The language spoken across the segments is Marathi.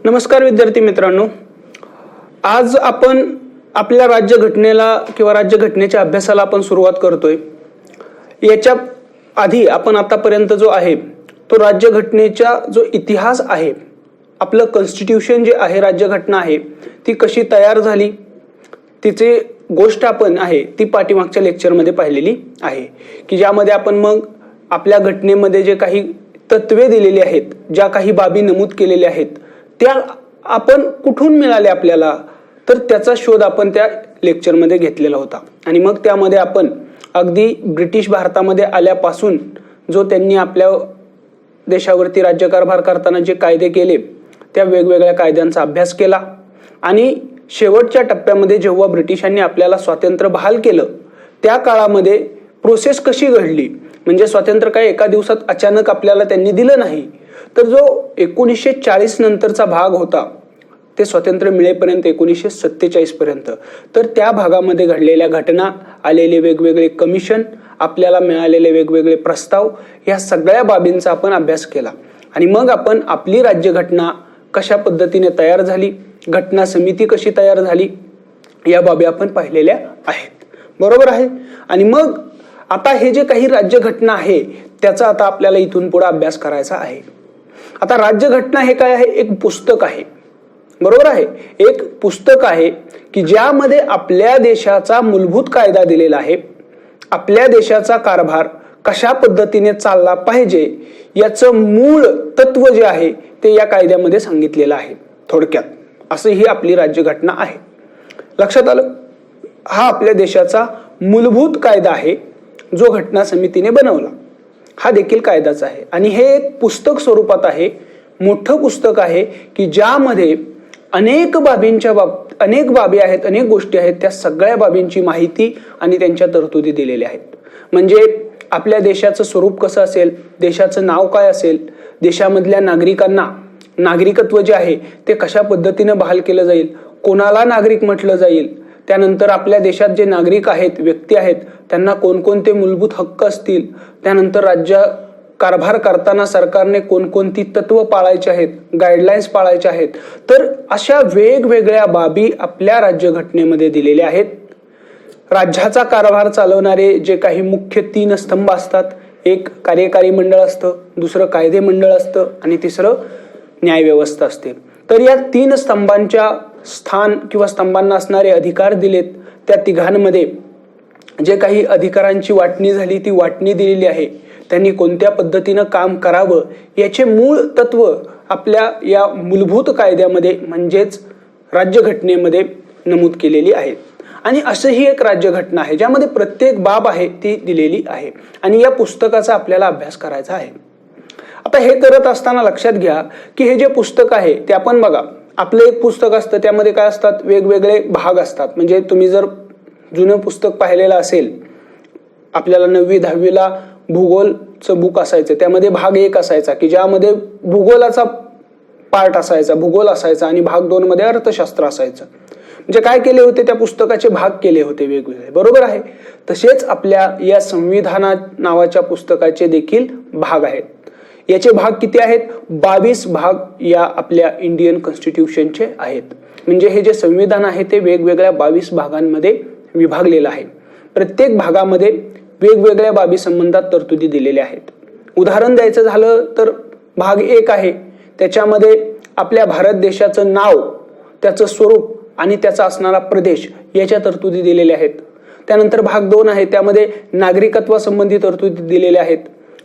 नमस्कार विद्यार्थी मित्रांनो, आज आपण आपल्या राज्यघटनेला किंवा राज्यघटनेच्या अभ्यासाला आपण सुरुवात करतोय। याच्या आधी आपण आतापर्यंत जो आहे तो राज्यघटनेचा जो इतिहास आहे, आपलं कॉन्स्टिट्यूशन जे आहे, राज्यघटना आहे ती कशी तयार झाली, तिचे गोष्ट आपण आहे ती पाठीमागच्या लेक्चरमध्ये पाहिलेली आहे की ज्यामध्ये आपण मग आपल्या घटनेमध्ये जे काही तत्वे दिलेली आहेत, ज्या काही बाबी नमूद केलेल्या आहेत त्या आपण कुठून मिळाले आपल्याला, तर त्याचा शोध आपण त्या लेक्चरमध्ये घेतलेला होता। आणि मग त्यामध्ये आपण अगदी ब्रिटिश भारतामध्ये आल्यापासून जो त्यांनी आपल्या देशावरती राज्यकारभार करताना जे कायदे केले त्या वेगवेगळ्या कायद्यांचा अभ्यास केला आणि शेवटच्या टप्प्यामध्ये जेव्हा ब्रिटिशांनी आपल्याला स्वातंत्र्य बहाल केलं त्या काळामध्ये प्रोसेस कशी घडली, म्हणजे स्वातंत्र्य काय एका दिवसात अचानक आपल्याला त्यांनी दिलं नाही, तर जो 1940 नंतरचा भाग होता ते स्वातंत्र्य मिळेपर्यंत 1947 पर्यंत, तर त्या भागामध्ये घडलेल्या घटना, आलेले वेगवेगळे कमिशन, आपल्याला मिळालेले वेगवेगळे प्रस्ताव, या सगळ्या बाबींचा आपण अभ्यास केला। आणि मग आपण आपली राज्यघटना कशा पद्धतीने तयार झाली, घटना समिती कशी तयार झाली, या बाबी आपण पाहिलेल्या आहेत, बरोबर आहे। आणि मग आता हे जे काही राज्यघटना आहे त्याचा आता आपल्याला इथून पुढे अभ्यास करायचा आहे। आता राज्यघटना हे काय आहे, एक पुस्तक आहे, बरोबर आहे, एक पुस्तक आहे की ज्यामध्ये आपल्या देशाचा मूलभूत कायदा दिलेला आहे, आपल्या देशाचा कारभार कशा पद्धतीने चालला पाहिजे याचं मूळ तत्व जे आहे ते या कायद्यामध्ये सांगितलेलं आहे। थोडक्यात असं ही आपली राज्यघटना आहे, लक्षात आलं। हा आपल्या देशाचा मूलभूत कायदा आहे जो घटना समितीने बनवला, हा देखील कायदाच आहे। आणि हे एक पुस्तक स्वरूपात आहे, मोठं पुस्तक आहे की ज्यामध्ये अनेक बाबी आहेत, अनेक गोष्टी आहेत, त्या सगळ्या बाबींची माहिती आणि त्यांच्या तरतुदी दिलेल्या आहेत। म्हणजे आपल्या देशाचं स्वरूप कसं असेल, देशाचं नाव काय असेल, देशामधल्या नागरिकांना नागरिकत्व जे आहे ते कशा पद्धतीने बहाल केलं जाईल, कोणाला नागरिक म्हटलं जाईल, त्यानंतर आपल्या देशात जे नागरिक आहेत, व्यक्ती आहेत, त्यांना कोणकोणते मूलभूत हक्क असतील, त्यानंतर राज्य कारभार करताना सरकारने कोणकोणती तत्व पाळायची आहेत, गाईडलाईन्स पाळायच्या आहेत, तर अशा वेगवेगळ्या बाबी आपल्या राज्यघटनेमध्ये दिलेल्या आहेत। राज्याचा कारभार चालवणारे जे काही मुख्य 3 स्तंभ असतात, एक कार्यकारी मंडळ असतं, दुसरं कायदे मंडळ असतं आणि तिसरं न्यायव्यवस्था असते। तर या 3 स्तंभांच्या स्थान किंवा स्तंभांना असणारे अधिकार दिलेत, त्या तिघांमध्ये जे काही अधिकारांची वाटणी झाली ती वाटणी दिलेली आहे, त्यांनी कोणत्या पद्धतीनं काम करावं याचे मूळ तत्व आपल्या या मूलभूत कायद्यामध्ये म्हणजेच राज्यघटनेमध्ये नमूद केलेली आहेत। आणि असं ही एक राज्यघटना आहे ज्यामध्ये प्रत्येक बाब आहे ती दिलेली आहे आणि या पुस्तकाचा आपल्याला अभ्यास करायचा आहे। आता हे करत असताना लक्षात घ्या की हे जे पुस्तक आहे ते आपण बघा, आपलं एक पुस्तक असतं त्यामध्ये काय असतात, वेगवेगळे भाग असतात। म्हणजे तुम्ही जर जुनं पुस्तक पाहिलेलं असेल, आपल्याला 9वी 10वीला भूगोलचं बुक असायचं, त्यामध्ये भाग 1 असायचा की ज्यामध्ये भूगोलाचा पार्ट असायचा, भूगोल असायचा, आणि भाग 2 मध्ये अर्थशास्त्र असायचं। म्हणजे काय केले होते, त्या पुस्तकाचे भाग केले होते वेगवेगळे, बरोबर आहे। तसेच आपल्या या संविधाना नावाच्या पुस्तकाचे देखील भाग आहेत। याचे भाग किती आहेत, 22 भाग या आपल्या इंडियन कॉन्स्टिट्यूशनचे आहेत। म्हणजे हे जे संविधान आहे ते वेगवेगळ्या 22 भागांमध्ये विभागलेलं आहे। प्रत्येक भागामध्ये वेगवेगळ्या बाबी संबंधात तरतुदी दिलेल्या आहेत। उदाहरण द्यायचं झालं तर भाग 1 आहे, त्याच्यामध्ये आपल्या भारत देशाचं नाव, त्याचं स्वरूप आणि त्याचा असणारा प्रदेश याच्या तरतुदी दिलेल्या आहेत। त्यानंतर भाग 2 आहे, त्यामध्ये नागरिकत्वासंबंधी तरतुदी दिलेल्या आहेत।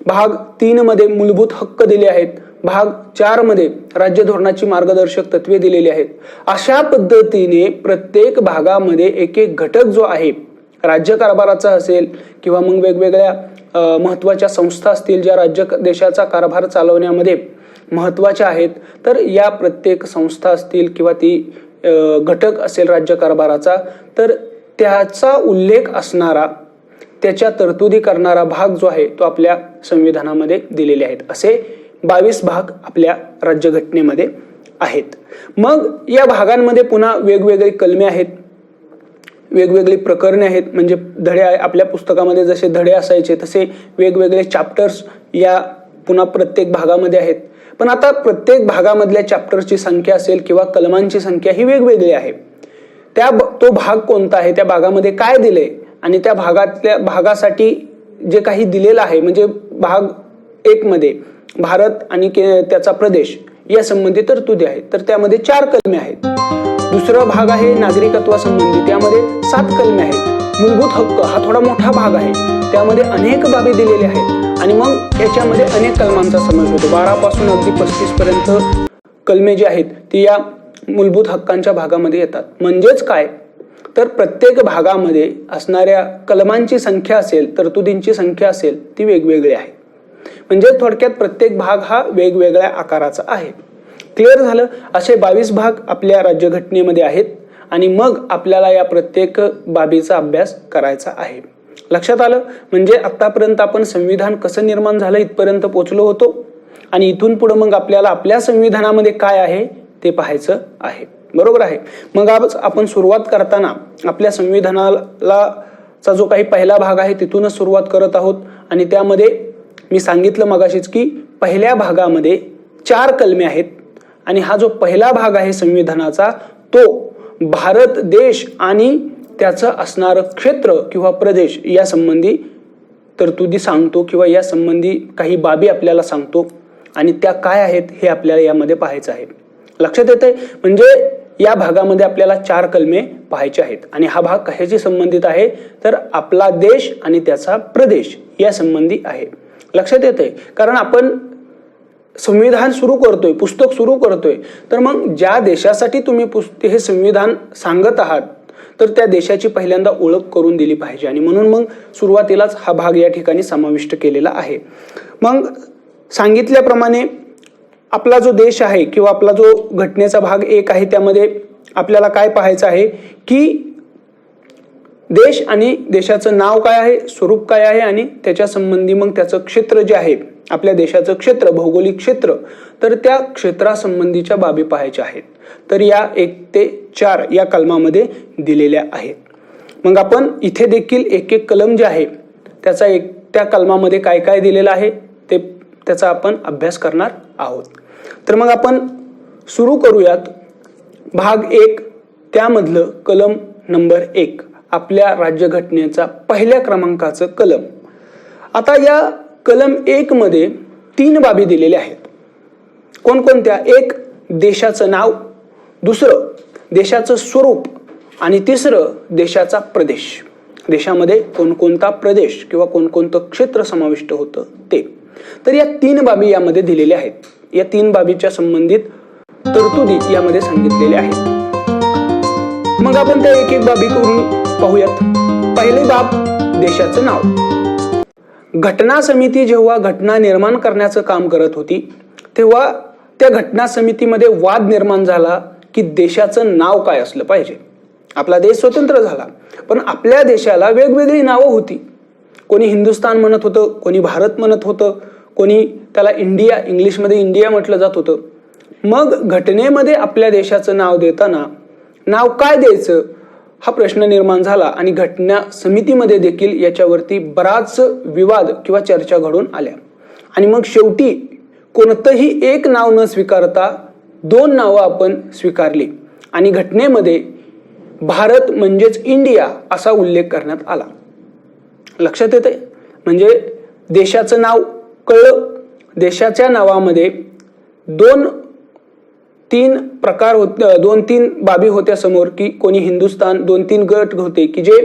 भाग 3 मध्ये मूलभूत हक्क दिले आहेत। भाग 4 मध्ये राज्य धोरणाची मार्गदर्शक तत्वे दिलेली आहेत। अशा पद्धतीने प्रत्येक भागामध्ये एक एक घटक जो आहे राज्यकारभाराचा असेल किंवा मग वेगवेगळ्या महत्त्वाच्या संस्था असतील ज्या राज्य देशाचा कारभार चालवण्यामध्ये महत्त्वाच्या आहेत, तर या प्रत्येक संस्था असतील किंवा ती घटक असेल राज्यकारभाराचा, तर त्याचा उल्लेख असणारा, त्याच्या तरतुदी करणारा भाग जो आहे तो आपल्या संविधानामध्ये दिलेले आहेत। असे 22 भाग आपल्या राज्यघटनेमध्ये आहेत। मग या भागांमध्ये पुन्हा वेगवेगळे कलमे आहेत, वेगवेगळी प्रकरणे आहेत। म्हणजे धडे आपल्या पुस्तकामध्ये जसे धडे असायचे तसे वेगवेगळे चॅप्टर्स या पुन्हा प्रत्येक भागामध्ये आहेत। पण आता प्रत्येक भागामधल्या चॅप्टरची संख्या असेल किंवा कलमांची संख्या ही वेगवेगळी आहे. तो भाग कोणता आहे, त्या भागामध्ये काय दिले आणि त्या भागासाठी जे काही दिलेलं आहे, म्हणजे भाग 1 मध्ये भारत आणि त्याचा प्रदेश या संबंधी तरतुदी आहेत, तर त्यामध्ये 4 कलमे आहेत. दुसरा भाग आहे नागरिकत्वासंबंधी, त्यामध्ये 7 कलमे आहेत. मूलभूत हक्क हा थोडा मोठा भाग आहे, त्यामध्ये अनेक बाबी दिलेल्या आहेत आणि मग याच्यामध्ये अनेक कलमांचा समावेश होतो. 12 पासून अगदी 35 पर्यंत कलमे जी आहेत ती या मूलभूत हक्कांच्या भागामध्ये येतात. म्हणजेच काय, तर प्रत्येक भागामध्ये असणाऱ्या कलमांची संख्या असेल, तरतुदींची संख्या असेल, ती वेगवेगळी आहे. म्हणजे थोडक्यात प्रत्येक भाग हा वेगवेगळ्या आकाराचा आहे. क्लिअर झालं? असे 22 भाग आपल्या राज्यघटनेमध्ये आहेत आणि मग आपल्याला या प्रत्येक बाबीचा अभ्यास करायचा आहे. लक्षात आलं? म्हणजे आतापर्यंत आपण संविधान कसं निर्माण झालं इथपर्यंत पोहोचलो होतो आणि इथून पुढे मग आपल्याला आपल्या संविधानामध्ये काय आहे ते पाहायचं आहे. बरोबर आहे? मग आज आपण सुरुवात करताना आपल्या संविधानाला जो काही पहिला भाग आहे तिथूनच सुरुवात करत आहोत आणि त्यामध्ये मी सांगितलं मगाशीच की पहिल्या भागामध्ये 4 कलमे आहेत आणि हा जो पहिला भाग आहे संविधानाचा तो भारत देश आणि त्याचं असणारं क्षेत्र किंवा प्रदेश या संबंधी तरतुदी सांगतो किंवा या संबंधी काही बाबी आपल्याला सांगतो आणि त्या काय आहेत हे आपल्याला यामध्ये पाहायचं आहे. लक्षात येतंय? म्हणजे या भागामध्ये आपल्याला 4 कलमे पाहायचे आहेत आणि हा भाग कशाशी संबंधित आहे, तर आपला देश आणि त्याचा प्रदेश या संबंधी आहे. लक्षात येतंय? कारण आपण संविधान सुरू करतोय, पुस्तक सुरू करतोय, तर मग ज्या देशासाठी तुम्ही हे संविधान सांगत आहात तर त्या देशाची पहिल्यांदा ओळख करून दिली पाहिजे आणि म्हणून मग सुरुवातीलाच हा भाग या ठिकाणी समाविष्ट केलेला आहे. मग सांगितल्याप्रमाणे आपला जो देश आहे किंवा आपला जो घटनेचा भाग 1 आहे त्यामध्ये आपल्याला काय पाहायचं आहे की देश आणि देशाचं नाव काय आहे, स्वरूप काय आहे आणि त्याच्या संबंधी मग त्याचं क्षेत्र जे आहे, आपल्या देशाचं क्षेत्र, भौगोलिक क्षेत्र, तर त्या क्षेत्रासंबंधीच्या बाबी पाहायच्या आहेत. तर या 1 ते 4 या कलमामध्ये दिलेल्या आहेत. मग आपण इथे देखील एक कलम जे आहे त्याचा त्या कलमामध्ये काय काय दिलेलं आहे ते त्याचा आपण अभ्यास करणार आहोत. तर मग आपण सुरू करूयात. भाग 1 त्यामधलं कलम नंबर 1 आपल्या राज्यघटनेचा पहिल्या क्रमांकाचं कलम. आता या कलम 1 मध्ये 3 बाबी दिलेल्या आहेत. कोणकोणत्या? 1 देशाचं नाव, दुसरं देशाचं स्वरूप आणि तिसरं देशाचा प्रदेश. देशामध्ये कोणकोणता प्रदेश किंवा कोणकोणतं क्षेत्र समाविष्ट होतं ते. तर या 3 बाबी यामध्ये दिलेल्या आहेत. या 3 बाबीच्या संबंधित तरतुदी यामध्ये सांगितलेल्या आहेत. मग आपण त्या एक बाबी करून पाहूयात. पहिली बाब देशाचं नाव. घटना समिती जेव्हा घटना निर्माण करण्याचं काम करत होती तेव्हा त्या घटना समितीमध्ये वाद निर्माण झाला की देशाचं नाव काय असलं पाहिजे. आपला देश स्वतंत्र झाला पण आपल्या देशाला वेगवेगळी नावं होती. कोणी हिंदुस्थान म्हणत होतं, कोणी भारत म्हणत होतं, कोणी त्याला इंडिया, इंग्लिशमध्ये इंडिया म्हटलं जात होतं. मग घटनेमध्ये आपल्या देशाचं नाव देताना नाव काय द्यायचं हा प्रश्न निर्माण झाला आणि घटना समितीमध्ये देखील याच्यावरती बराच विवाद किंवा चर्चा घडून आल्या आणि मग शेवटी कोणतंही एक नाव न स्वीकारता 2 नावं आपण स्वीकारली आणि घटनेमध्ये भारत म्हणजेच इंडिया असा उल्लेख करण्यात आला. लक्षात येतंय? म्हणजे देशाचं नाव कळलं. देशाच्या नावामध्ये 2-3 प्रकार होते, 2-3 बाबी होत्या समोर की कोणी हिंदुस्थान, 2-3 गट होते की जे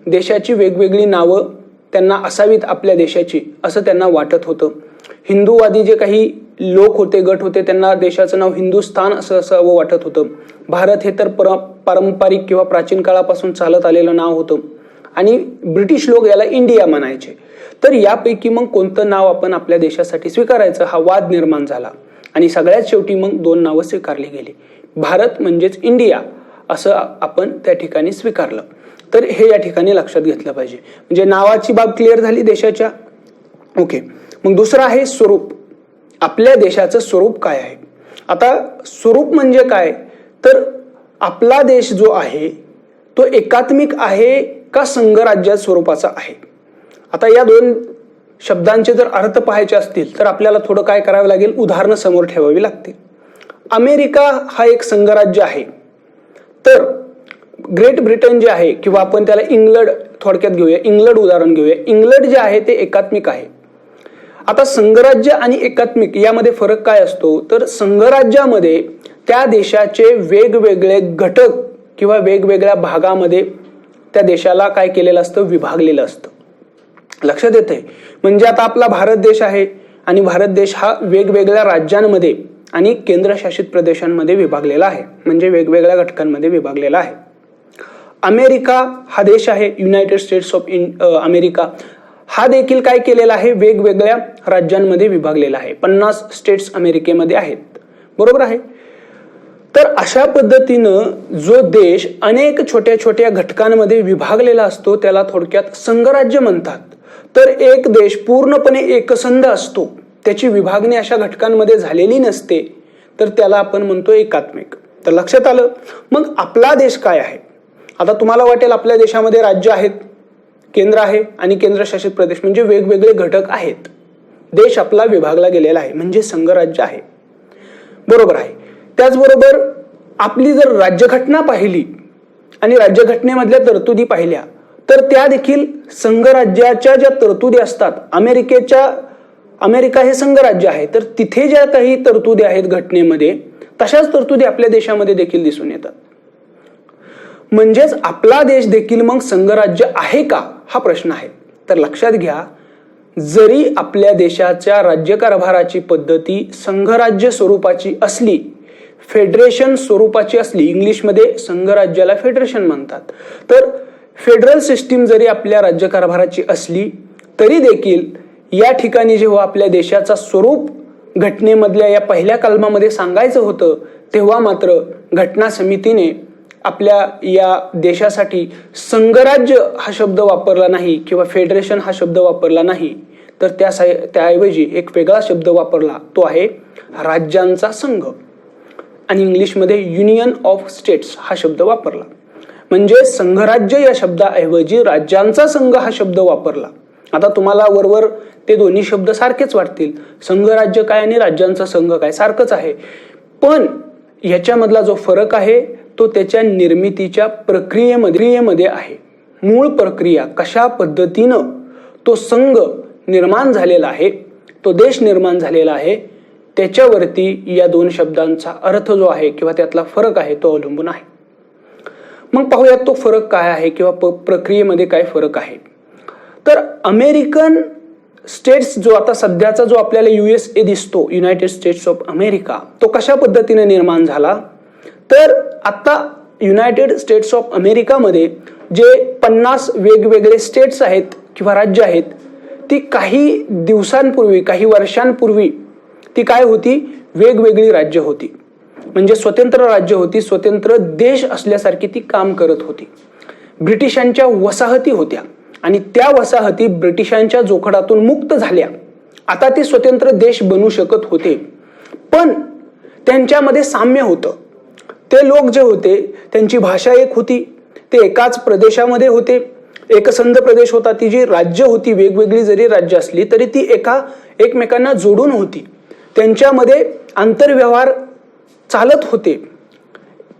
देशाची वेगवेगळी नावं त्यांना असावीत आपल्या देशाची असं त्यांना वाटत होतं. हिंदूवादी जे काही लोक होते, गट होते, त्यांना देशाचं नाव हिंदुस्थान असं असावं वाटत होतं. भारत हे तर पारंपरिक किंवा प्राचीन काळापासून चालत आलेलं नाव होतं आणि ब्रिटिश लोक याला इंडिया म्हणायचे. तर यापैकी मग कोणतं नाव आपण आपल्या देशासाठी स्वीकारायचं हा वाद निर्माण झाला आणि सगळ्यात शेवटी मग 2 नावं स्वीकारली गेली. भारत म्हणजेच इंडिया असं आपण त्या ठिकाणी स्वीकारलं. तर हे या ठिकाणी लक्षात घेतलं पाहिजे. म्हणजे नावाची बाब क्लिअर झाली देशाच्या. ओके. मग दुसरं आहे स्वरूप. आपल्या देशाचं स्वरूप काय आहे. आता स्वरूप म्हणजे काय, तर आपला देश जो आहे तो एकात्मिक आहे का संघराज्य स्वरूपाचा आहे. आता या 2 शब्दांचे जर अर्थ पाहायचे असतील तर आपल्याला थोडं काय करावं लागेल, उदाहरणं समोर ठेवावी लागतील. अमेरिका हा एक संघराज्य आहे. तर ग्रेट ब्रिटन जे आहे किंवा आपण त्याला इंग्लंड थोडक्यात घेऊया, इंग्लंड उदाहरण घेऊया. इंग्लंड जे आहे ते एकात्मिक आहे. आता संघराज्य आणि एकात्मिक यामध्ये फरक काय असतो, तर संघराज्यामध्ये त्या देशाचे वेगवेगळे घटक किंवा वेगवेगळ्या भागामध्ये त्या देशाला काय केलेलं असतं, विभागलेलं असतं. लक्षात येतंय? म्हणजे आता आपला भारत देश आहे आणि भारत देश हा वेगवेगळ्या राज्यांमध्ये आणि केंद्रशासित प्रदेशांमध्ये विभागलेला आहे, म्हणजे वेगवेगळ्या घटकांमध्ये विभागलेला आहे. अमेरिका हा देश आहे, युनायटेड स्टेट्स ऑफ अमेरिका, हा देखील काय केलेला आहे, वेगवेगळ्या राज्यांमध्ये विभागलेला आहे. 50 स्टेट्स अमेरिकेमध्ये आहेत. बरोबर आहे? तर अशा पद्धतीनं जो देश अनेक छोट्या छोट्या घटकांमध्ये विभागलेला असतो त्याला थोडक्यात संघराज्य म्हणतात. तर एक देश पूर्णपणे एकसंध असतो, त्याची विभागणी अशा घटकांमध्ये झालेली नसते, तर त्याला आपण म्हणतो एकात्मिक. तर लक्षात आलं? मग आपला देश काय आहे? आता तुम्हाला वाटेल आपल्या देशामध्ये राज्य आहेत, केंद्र आहे आणि केंद्रशासित प्रदेश, म्हणजे वेगवेगळे घटक आहेत. देश आपला विभागला गेलेला आहे म्हणजे संघराज्य आहे. बरोबर आहे. त्याचबरोबर आपली जर राज्यघटना पाहिली आणि राज्यघटनेमधल्या तरतुदी पाहिल्या तर त्या देखील संघराज्याच्या ज्या तरतुदी असतात, अमेरिका हे संघराज्य आहे, तर तिथे ज्या काही तरतुदी आहेत घटनेमध्ये तशाच तरतुदी आपल्या देशामध्ये देखील दिसून येतात. म्हणजेच आपला देश देखील मग संघराज्य आहे का हा प्रश्न आहे. तर लक्षात घ्या, जरी आपल्या देशाच्या राज्यकारभाराची पद्धती संघराज्य स्वरूपाची असली, फेडरेशन स्वरूपाची असली, इंग्लिशमध्ये संघराज्याला फेडरेशन म्हणतात, तर फेडरल सिस्टीम जरी आपल्या राज्यकारभाराची असली तरी देखील या ठिकाणी जेव्हा आपल्या देशाचा स्वरूप घटनेमधल्या या पहिल्या कलमामध्ये सांगायचं होतं तेव्हा मात्र घटना समितीने आपल्या या देशासाठी संघराज्य हा शब्द वापरला नाही किंवा फेडरेशन हा शब्द वापरला नाही, तर त्याऐवजी एक वेगळा शब्द वापरला, तो आहे राज्यांचा संघ, आणि इंग्लिशमध्ये युनियन ऑफ स्टेट्स हा शब्द वापरला. म्हणजे संघराज्य या शब्दाऐवजी राज्यांचा संघ हा शब्द वापरला. आता तुम्हाला वरवर ते दोन्ही शब्द सारखेच वाटतील, संघराज्य काय आणि राज्यांचा संघ काय, सारखंच आहे. पण याच्यामधला जो फरक आहे तो त्याच्या निर्मितीच्या प्रक्रियेमध्ये आहे. मूळ प्रक्रिया, कशा पद्धतीनं तो संघ निर्माण झालेला आहे, तो देश निर्माण झालेला आहे, त्याच्यावरती या दोन शब्दांचा अर्थ जो आहे किंवा त्यातला फरक आहे तो अवलंबून आहे. मग पाहूयात तो फरक काय आहे किंवा प्रक्रियेमध्ये काय फरक आहे. तर अमेरिकन स्टेट्स जो आता सध्याचा जो आपल्याला USA दिसतो, युनायटेड स्टेट्स ऑफ अमेरिका, तो कशा पद्धतीने निर्माण झाला, तर आता युनायटेड स्टेट्स ऑफ अमेरिकामध्ये जे 50 वेगवेगळे स्टेट्स आहेत किंवा राज्य आहेत, ती काही दिवसांपूर्वी, काही वर्षांपूर्वी ती काय होती, वेगवेगळी राज्य होती, म्हणजे स्वतंत्र राज्य होती, स्वतंत्र देश असल्यासारखी ती काम करत होती. ब्रिटिशांच्या वसाहती होत्या आणि त्या वसाहती ब्रिटिशांच्या जोखडातून मुक्त झाल्या. आता ते स्वतंत्र देश बनू शकत होते, पण त्यांच्यामध्ये साम्य होतं. ते लोक जे होते त्यांची भाषा एक होती, ते एकाच प्रदेशामध्ये होते, एकसंध प्रदेश होता. ती जी राज्य होती, वेगवेगळी जरी राज्य असली तरी ती एकमेकांना जोडून होती. त्यांच्यामध्ये आंतरव्यवहार चालत होते.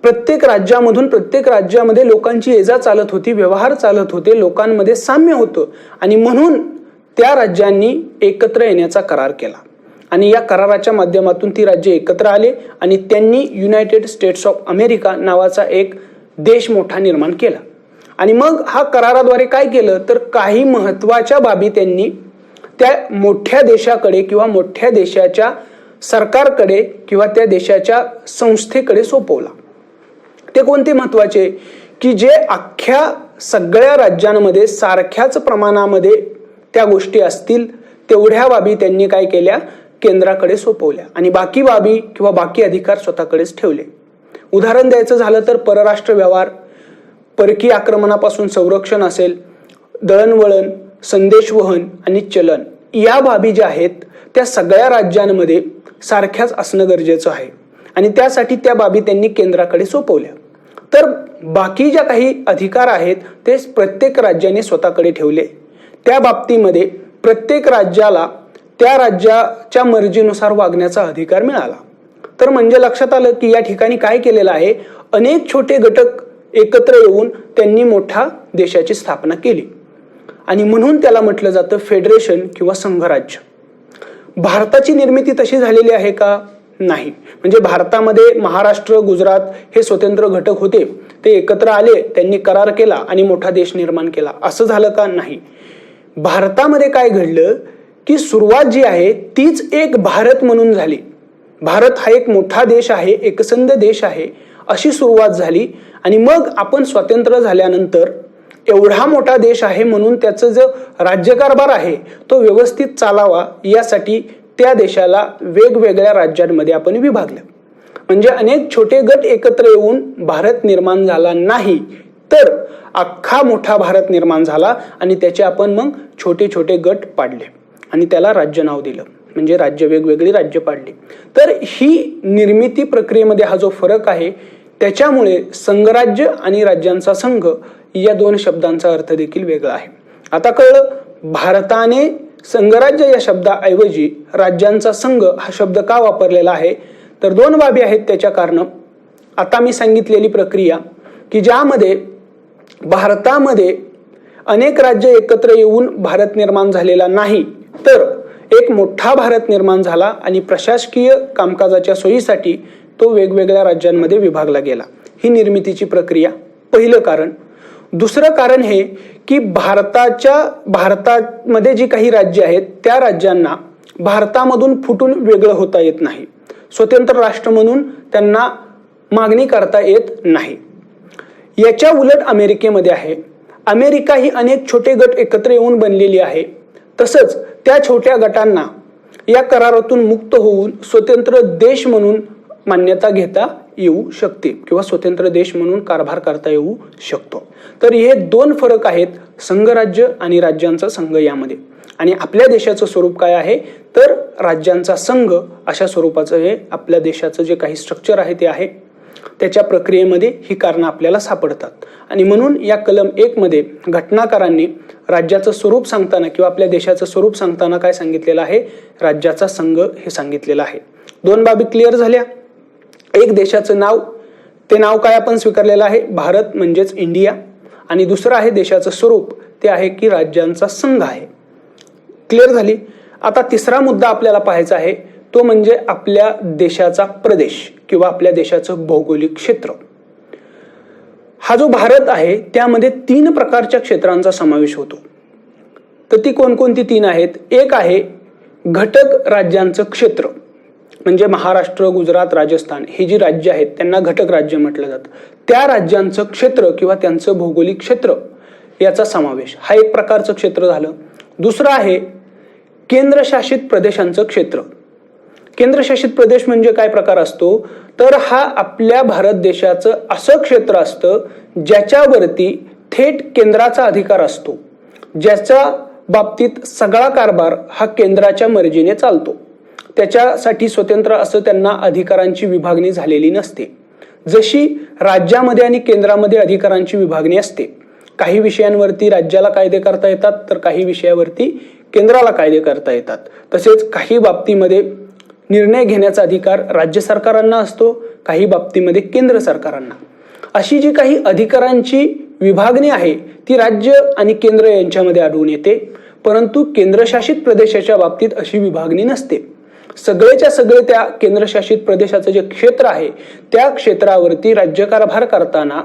प्रत्येक राज्यामध्ये लोकांची ये-जा चालत होती, व्यवहार चालत होते, लोकांमध्ये साम्य होतं आणि म्हणून त्या राज्यांनी एकत्र येण्याचा करार केला आणि या कराराच्या माध्यमातून ती राज्य एकत्र आले आणि त्यांनी युनायटेड स्टेट्स ऑफ अमेरिका नावाचा एक देश मोठा निर्माण केला. आणि मग हा कराराद्वारे काय केलं, तर काही महत्त्वाच्या बाबी त्यांनी त्या मोठ्या देशाकडे किंवा मोठ्या देशाच्या सरकारकडे किंवा त्या देशाच्या संस्थेकडे सोपवला. ते कोणते महत्त्वाचे, की जे अख्ख्या सगळ्या राज्यांमध्ये सारख्याच प्रमाणामध्ये त्या गोष्टी असतील तेवढ्या बाबी त्यांनी काय केल्या, केंद्राकडे सोपवल्या आणि बाकी बाबी किंवा बाकी अधिकार स्वतःकडेच ठेवले. उदाहरण द्यायचं झालं तर परराष्ट्र व्यवहार, परकीय आक्रमणापासून संरक्षण असेल, दळणवळण, संदेशवहन आणि चलन, या बाबी ज्या आहेत त्या सगळ्या राज्यांमध्ये सारख्याच असणं गरजेचं आहे आणि त्यासाठी त्या बाबी त्यांनी केंद्राकडे सोपवल्या. तर बाकी ज्या काही अधिकार आहेत ते प्रत्येक राज्याने स्वतःकडे ठेवले. त्या बाबतीमध्ये प्रत्येक राज्याला त्या राज्याच्या मर्जीनुसार वागण्याचा अधिकार मिळाला. तर म्हणजे लक्षात आलं की या ठिकाणी काय केलेलं आहे, अनेक छोटे घटक एकत्र येऊन त्यांनी मोठ्या देशाची स्थापना केली आणि म्हणून त्याला म्हटलं जातं फेडरेशन किंवा संघराज्य. भारताची निर्मिती तशी झालेली आहे का? नाही. म्हणजे भारतामध्ये महाराष्ट्र, गुजरात हे स्वतंत्र घटक होते, ते एकत्र आले, त्यांनी करार केला आणि मोठा देश निर्माण केला, असं झालं का? नाही. भारतामध्ये काय घडलं की सुरुवात जी आहे तीच एक भारत म्हणून झाली. भारत हा एक मोठा देश आहे, एकसंध देश आहे, अशी सुरुवात झाली आणि मग आपण स्वतंत्र झाल्यानंतर एवढा मोठा देश आहे म्हणून त्याचं जो राज्यकारभार आहे तो व्यवस्थित चालावा यासाठी त्या देशाला वेगवेगळ्या राज्यांमध्ये आपण विभागलं. म्हणजे अनेक छोटे गट एकत्र येऊन भारत निर्माण झाला नाही, तर अख्खा मोठा भारत निर्माण झाला आणि त्याचे आपण मग छोटे छोटे गट पाडले आणि त्याला राज्य नाव दिलं, म्हणजे राज्य, वेगवेगळी राज्य पाडली. तर ही निर्मिती प्रक्रियेमध्ये हा जो फरक आहे त्याच्यामुळे संघराज्य आणि राज्यांचा संघ या दोन शब्दांचा अर्थ देखील वेगळा आहे. आता कळलं भारताने संघराज्य या शब्दाऐवजी राज्यांचा संघ हा शब्द का वापरलेला आहे. तर दोन बाबी आहेत त्याच्या कारण. आता मी सांगितलेली प्रक्रिया की ज्यामध्ये भारतामध्ये अनेक राज्य एकत्र येऊन भारत निर्माण झालेला नाही, तर एक मोठा भारत निर्माण झाला आणि प्रशासकीय कामकाजाच्या सोयीसाठी तो वेगवेगळ्या राज्यांमध्ये विभागला गेला. ही निर्मितीची प्रक्रिया, पहिलं कारण. दुसरं कारण हे की भारतामध्ये जी काही राज्य आहेत त्या राज्यांना भारतामधून फुटून वेगळं होता येत नाही, स्वतंत्र राष्ट्र म्हणून त्यांना मागणी करता येत नाही. याच्या उलट अमेरिकेमध्ये आहे. अमेरिका ही अनेक छोटे गट एकत्र येऊन बनलेली आहे. तसंच त्या छोट्या गटांना या करारातून मुक्त होऊन स्वतंत्र देश म्हणून मान्यता घेता येऊ शकते किंवा स्वतंत्र देश म्हणून कारभार करता येऊ शकतो. तर हे दोन फरक आहेत संघराज्य आणि राज्यांचा संघ यामध्ये. आणि आपल्या देशाचं स्वरूप काय आहे, तर राज्यांचा संघ अशा स्वरूपाचं हे आपल्या देशाचं जे काही स्ट्रक्चर आहे ते आहे. त्याच्या प्रक्रियेमध्ये ही कारणं आपल्याला सापडतात आणि म्हणून या कलम 1 मध्ये घटनाकारांनी राज्याचं स्वरूप सांगताना किंवा आपल्या देशाचं स्वरूप सांगताना काय सांगितलेलं आहे, राज्याचा संघ हे सांगितलेलं आहे. दोन बाबी क्लिअर झाल्या. एक देशाचं नाव, ते नाव काय आपण स्वीकारलेलं आहे, भारत म्हणजेच इंडिया. आणि दुसरं आहे देशाचं स्वरूप, ते आहे की राज्यांचा संघ आहे. क्लिअर झाली. आता तिसरा मुद्दा आपल्याला पाहायचा आहे तो म्हणजे आपल्या देशाचा प्रदेश किंवा आपल्या देशाचं भौगोलिक क्षेत्र. हा जो भारत आहे त्यामध्ये 3 प्रकारच्या क्षेत्रांचा समावेश होतो. तर ती कोणकोणती 3 आहेत. एक आहे घटक राज्यांचं क्षेत्र, म्हणजे महाराष्ट्र, गुजरात, राजस्थान ही जी राज्य आहेत त्यांना घटक राज्य म्हटलं जातं. त्या राज्यांचं क्षेत्र किंवा त्यांचं भौगोलिक क्षेत्र याचा समावेश, हा एक प्रकारचं क्षेत्र झालं. दुसरं आहे केंद्रशासित प्रदेशांचं क्षेत्र. केंद्रशासित प्रदेश म्हणजे काय प्रकार असतो, तर हा आपल्या भारत देशाचं असं क्षेत्र असतं ज्याच्यावरती थेट केंद्राचा अधिकार असतो, ज्याच्या बाबतीत सगळा कारभार हा केंद्राच्या मर्जीने चालतो. त्याच्यासाठी स्वतंत्र असं त्यांना अधिकारांची विभागणी झालेली नसते. जशी राज्यामध्ये आणि केंद्रामध्ये अधिकारांची विभागणी असते, काही विषयांवरती राज्याला कायदे करता येतात तर काही विषयावरती केंद्राला कायदे करता येतात. तसेच काही बाबतीमध्ये निर्णय घेण्याचा अधिकार राज्य सरकारांना असतो, काही बाबतीमध्ये केंद्र सरकारांना. अशी जी काही अधिकारांची विभागणी आहे ती राज्य आणि केंद्र यांच्यामध्ये आढळून येते, परंतु केंद्रशासित प्रदेशाच्या बाबतीत अशी विभागणी नसते. सगळेच्या सगळे त्या केंद्रशासित प्रदेशाचं जे क्षेत्र आहे त्या क्षेत्रावरती राज्यकारभार करताना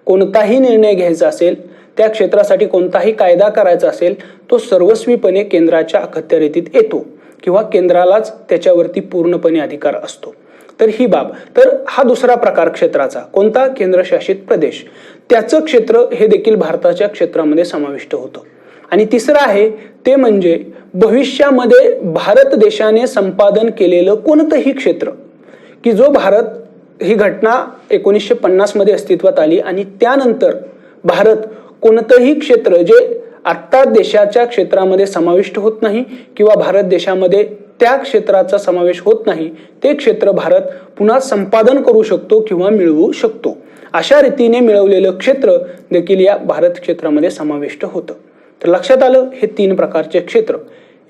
कोणताही निर्णय घ्यायचा असेल, त्या क्षेत्रासाठी कोणताही कायदा करायचा असेल, तो सर्वस्वीपणे केंद्राच्या अखत्यारीतीत येतो किंवा केंद्रालाच त्याच्यावरती पूर्णपणे अधिकार असतो. तर ही बाब. तर हा दुसरा प्रकार क्षेत्राचा, कोणता, केंद्रशासित प्रदेश, त्याचं क्षेत्र हे देखील भारताच्या क्षेत्रामध्ये समाविष्ट होतं. आणि तिसरं आहे ते म्हणजे भविष्यामध्ये भारत देशाने संपादन केलेलं कोणतंही क्षेत्र, की जो भारत, ही घटना 1950 मध्ये अस्तित्वात आली आणि त्यानंतर भारत कोणतंही क्षेत्र जे आत्ता देशाच्या क्षेत्रामध्ये समाविष्ट होत नाही किंवा भारत देशामध्ये त्या क्षेत्राचा समावेश होत नाही, ते क्षेत्र भारत पुन्हा संपादन करू शकतो किंवा मिळवू शकतो. अशा रीतीने मिळवलेलं क्षेत्र देखील या भारत क्षेत्रामध्ये समाविष्ट होतं. तर लक्षात आलं, हे 3 प्रकारचे क्षेत्र.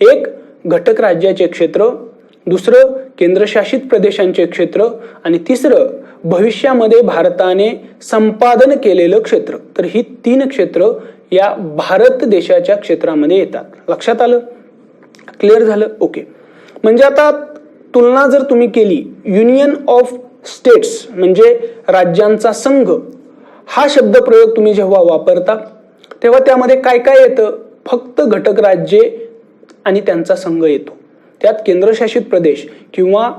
एक घटक राज्याचे क्षेत्र, दुसरं केंद्रशासित प्रदेशांचे क्षेत्र आणि तिसरं भविष्यामध्ये भारताने संपादन केलेलं क्षेत्र. तर ही 3 क्षेत्र या भारत देशाच्या क्षेत्रामध्ये येतात. लक्षात आलं? क्लिअर झालं? ओके. म्हणजे आता तुलना जर तुम्ही केली, युनियन ऑफ स्टेट्स म्हणजे राज्यांचा संघ हा शब्द प्रयोग तुम्ही जेव्हा वापरता तेव्हा त्यामध्ये काय काय येतं? फक्त घटक राज्ये आणि त्यांचा संघ येतो. त्यात केंद्रशासित प्रदेश किंवा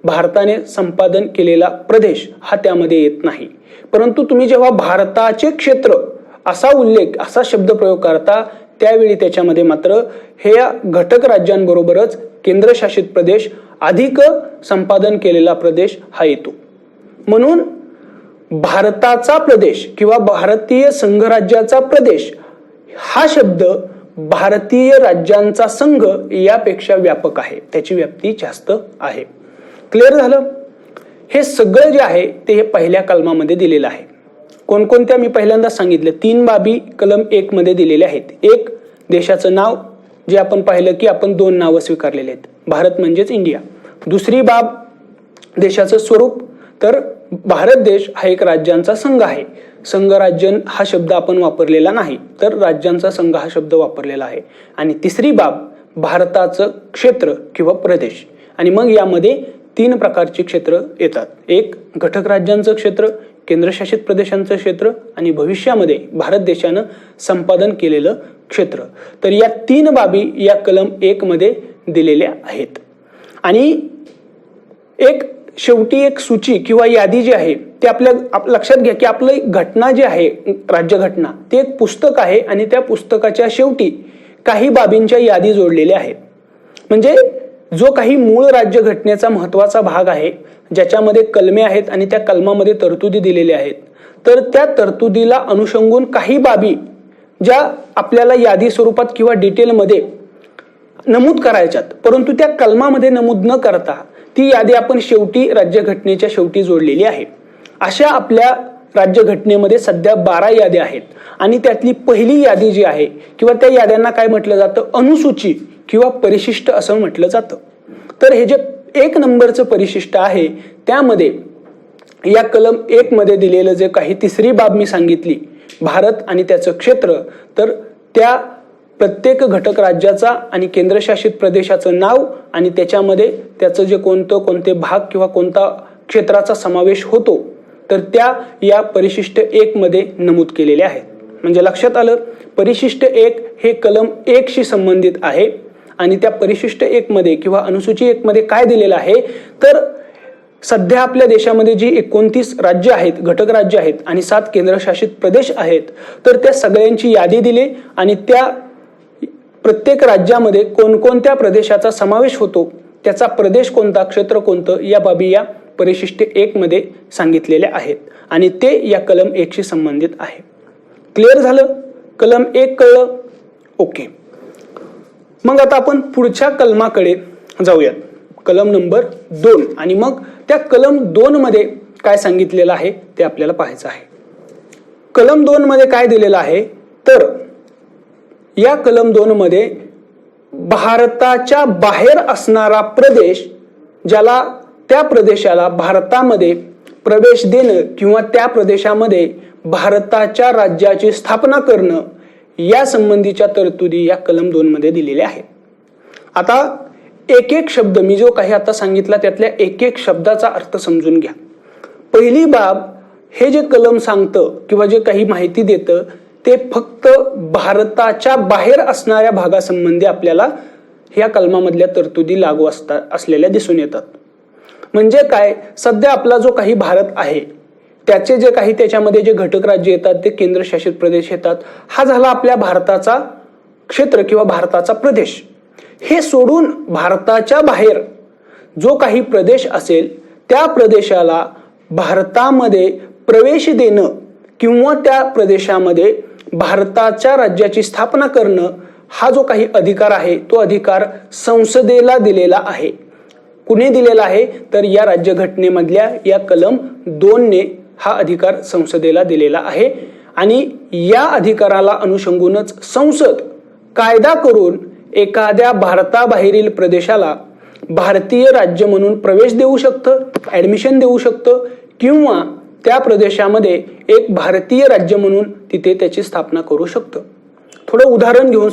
भारताने संपादन केलेला प्रदेश हा त्यामध्ये येत नाही. परंतु तुम्ही जेव्हा भारताचे क्षेत्र असा उल्लेख, असा शब्द प्रयोग करता त्यावेळी त्याच्यामध्ये मात्र हे घटक राज्यांबरोबरच केंद्रशासित प्रदेश अधिक संपादन केलेला प्रदेश हा येतो. म्हणून भारताचा प्रदेश किंवा भारतीय संघराज्याचा प्रदेश हा शब्द भारतीय राज्यांचा संघ यापेक्षा व्यापक आहे, त्याची व्याप्ती जास्त आहे. क्लिअर झालं? हे सगळं जे आहे ते हे पहिल्या कलमामध्ये दिलेलं आहे. कोणकोणत्या मी पहिल्यांदा सांगितलं, 3 बाबी कलम 1 मध्ये दिलेल्या आहेत. एक, देशाचं नाव, जे आपण पाहिलं की आपण 2 नावं स्वीकारलेले आहेत, भारत म्हणजेच इंडिया. दुसरी बाब देशाचं स्वरूप, तर भारत देश हा एक राज्यांचा संघ आहे. संघराज्य हा शब्द आपण वापरलेला नाही, तर राज्यांचा संघ हा शब्द वापरलेला आहे. आणि तिसरी बाब भारताचं क्षेत्र किंवा प्रदेश. आणि मग यामध्ये 3 प्रकारची क्षेत्र येतात. एक घटक राज्यांचं क्षेत्र, केंद्रशासित प्रदेशांचं क्षेत्र आणि भविष्यामध्ये भारत देशानं संपादन केलेलं क्षेत्र. तर या 3 बाबी या कलम 1 मध्ये दिलेल्या आहेत. आणि एक शेवटी एक सूची किंवा यादी जी आहे ते आपल्या लक्षात घ्या की आपलं घटना जी आहे, राज्यघटना, ते एक पुस्तक आहे आणि त्या पुस्तकाच्या शेवटी काही बाबींच्या यादी जोडलेल्या आहेत. म्हणजे जो काही मूळ राज्यघटनेचा महत्वाचा भाग आहे, ज्याच्यामध्ये कलमे आहेत आणि त्या कलमामध्ये तरतुदी दिलेल्या आहेत, तर त्या तरतुदीला अनुषंगून काही बाबी ज्या आपल्याला यादी स्वरूपात किंवा डिटेलमध्ये नमूद करायच्यात, परंतु त्या कलमामध्ये नमूद न करता ती यादी आपण शेवटी राज्यघटनेच्या शेवटी जोडलेली आहे. अशा आपल्या राज्यघटनेमध्ये सध्या 12 याद्या आहेत. आणि त्यातली पहिली यादी जी आहे किंवा त्या याद्यांना काय म्हटलं जातं, अनुसूची किंवा परिशिष्ट असं म्हटलं जातं. तर हे जे 1 नंबरचं परिशिष्ट आहे त्यामध्ये या कलम 1 मध्ये दिलेलं जे काही तिसरी बाब मी सांगितली, भारत आणि त्याचं क्षेत्र, तर त्या प्रत्येक घटक राज्याचा आणि केंद्रशासित प्रदेशाचं नाव आणि त्याच्यामध्ये त्याचं जे कोणते भाग किंवा कोणता क्षेत्राचा समावेश होतो, तर त्या या परिशिष्ट 1 मध्ये नमूद केलेल्या आहेत. म्हणजे लक्षात आलं, परिशिष्ट 1 हे कलम 1 शी संबंधित आहे. आणि त्या परिशिष्ट 1 मध्ये किंवा अनुसूची 1 मध्ये काय दिलेलं आहे, तर सध्या आपल्या देशामध्ये जी 29 राज्य आहेत, घटक राज्य आहेत आणि 7 केंद्रशासित प्रदेश आहेत, तर त्या सगळ्यांची यादी दिली आणि त्या प्रत्येक राज्यामध्ये कोणकोणत्या प्रदेशाचा समावेश होतो, त्याचा प्रदेश कोणता, क्षेत्र कोणतं, या बाबी या परिशिष्ट 1 मध्ये सांगितलेल्या आहेत आणि ते या कलम 1 शी संबंधित आहे. क्लिअर झालं? कलम 1 कळलं? ओके. मग आता आपण पुढच्या कलमाकडे जाऊयात, कलम नंबर 2. आणि मग त्या कलम 2 मध्ये काय सांगितलेलं आहे ते आपल्याला पाहायचं आहे. कलम 2 मध्ये काय दिलेलं आहे, तर या कलम 2 मध्ये भारताच्या बाहेर असणारा प्रदेश, ज्याला त्या प्रदेशाला भारतामध्ये प्रवेश देणं किंवा त्या प्रदेशामध्ये भारताच्या राज्याची स्थापना करणं, या संबंधीच्या तरतुदी या कलम 2 मध्ये दिलेल्या आहेत. आता एक एक शब्द मी जो काही आता सांगितला त्यातल्या एक एक शब्दाचा अर्थ समजून घ्या. पहिली बाब, हे जे कलम सांगतं किंवा जे काही माहिती देतं ते फक्त भारताच्या बाहेर असणाऱ्या भागासंबंधी आपल्याला ह्या कलमामधल्या तरतुदी लागू असलेल्या दिसून येतात. म्हणजे काय, सध्या आपला जो काही भारत आहे त्याचे जे काही त्याच्यामध्ये जे घटक राज्य येतात ते केंद्रशासित प्रदेश येतात, हा झाला आपल्या भारताचा क्षेत्र किंवा भारताचा प्रदेश. हे सोडून भारताच्या बाहेर जो काही प्रदेश असेल त्या प्रदेशाला भारतामध्ये प्रवेश देणं किंवा त्या प्रदेशामध्ये भारताच्या राज्याची स्थापना करणं, हा जो काही अधिकार आहे तो अधिकार संसदेला दिलेला आहे. कुणी दिलेला आहे, तर या राज्यघटनेमधल्या या कलम 2 ने हा अधिकार संसदेला दिलेला आहे. आणि या अधिकाराला अनुषंगूनच संसद कायदा करून एखाद्या भारताबाहेरील प्रदेशाला भारतीय राज्य म्हणून प्रवेश देऊ शकतं, ऍडमिशन देऊ शकतं, किंवा त्या प्रदेशामध्ये एक भारतीय राज्य म्हणून तिथे त्याची स्थापना करू शकतं. थोडं उदाहरण घेऊन